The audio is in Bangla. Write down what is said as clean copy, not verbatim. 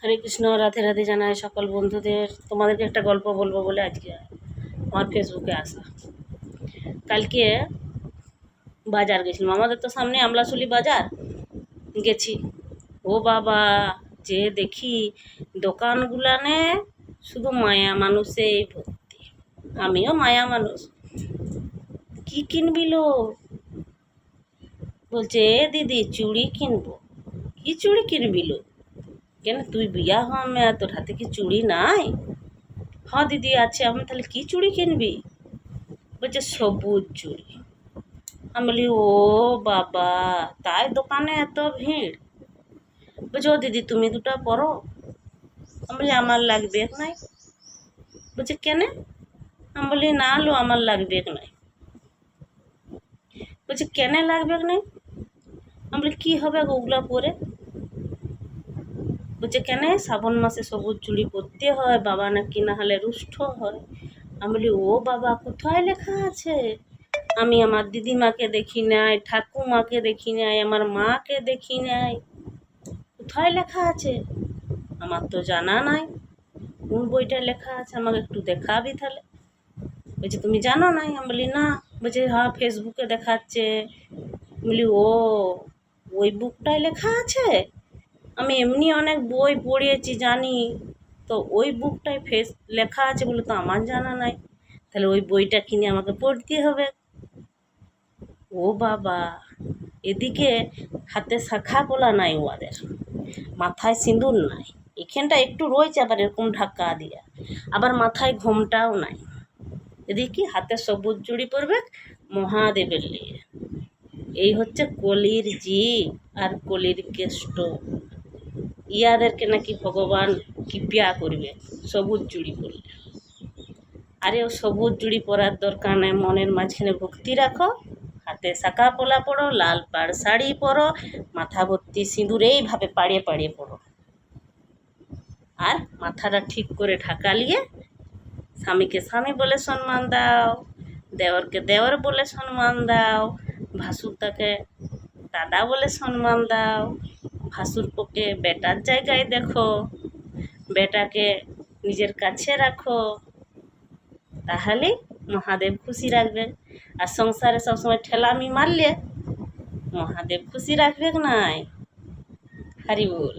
হরে কৃষ্ণ, রাধে রাধে জানাই সকল বন্ধুদের। তোমাদেরকে একটা গল্প বলবো বলে আজকে আমার ফেসবুকে আসা। কালকে বাজার গেছিলাম, আমাদের তো সামনে আমলাশুলি বাজার। গেছি, ও বাবা, যে দেখি দোকানগুলানে শুধু মায়া মানুষেই ভর্তি। আমিও মায়া মানুষ, কি কিনবি লো? বলছে এ দিদি চুড়ি কিনবো। কি চুড়ি কিনবি লো? কেন তুই বিয়া হওয়া মেয়ে, তোর হাতে কি চুড়ি নাই? হ্যাঁ দিদি আছে। আমি তাহলে কি চুড়ি কিনবি? বলছে সবুজ চুড়ি। আমি বলি ও বাবা, তাই দোকানে এত ভিড়? বলছে ও দিদি তুমি দুটো পরো। আমি বলি আমার লাগবে নাই। বলছে কেনে? আমি বলি না লো আমার লাগবে নাই। বলছে কেনে লাগবে নাই? আমি বলি কী হবে ওগুলো পরে? বলছে কেন শ্রাবণ মাসে সবুজ চুড়ি পরতে হয় বাবা, নাকি না হলে রুষ্ট হয়। আমি বলি ও বাবা, কোথায় লেখা আছে? আমি আমার দিদিমাকে দেখি নাই, ঠাকুমাকে দেখি নাই, আমার মাকে দেখি নাই, কোথায় লেখা আছে? আমার তো জানা নাই। কোন বইটা লেখা আছে আমাকে একটু দেখাবি তাহলে। বলছে তুমি জানো নাই? আমি বলি না। বলছে হ্যাঁ ফেসবুকে দেখাচ্ছে। বলি ও, ওই বুকটায় লেখা আছে? আমি এমনি অনেক বই পড়িয়েছি জানি, তো ওই বুকটায় লেখা আছে বলে তো আমার জানা নাই। তাহলে ওই বইটা কিনে আমাকে পড়তে হবে। ও বাবা, এদিকে হাতে শাখা পলা নাই ওদের, মাথায় সিঁদুর নাই, এখানটা একটু রয়েছে আবার এরকম ঢাকা দিয়া, আবার মাথায় ঘোমটাও নাই। এদিকে হাতে সবুজ চুড়ি পরবে মহাদেবের লিয়ে। এই হচ্ছে কলির জীব আর কলির কেষ্ট। ইয়াদেরকে নাকি ভগবান কৃপা করবে সবুজ চুড়ি পরলে। আরে ও সবুজ চুড়ি পরার দরকার নেই, মনের মাঝখানে ভক্তি রাখো, হাতে শাঁখা পলা পড়ো, লাল পাড় শাড়ি পরো, মাথা ভর্তি সিঁদুর এইভাবে পাড়িয়ে পাড়িয়ে পড়ো, আর মাথাটা ঠিক করে ঢাকা নিয়ে স্বামীকে স্বামী বলে সম্মান দাও, দেওরকে দেওর বলে সম্মান দাও, ভাসুরটাকে দাদা বলে সম্মান দাও, ভাসুরপোকে বেটার জায়গায় দেখো, বেটাকে নিজের কাছে রাখো, তাহলে মহাদেব খুশি রাখবেন। আর সংসারে সবসময় ঠেলামি মারলে মহাদেব খুশি রাখবে নাই। হরি বল।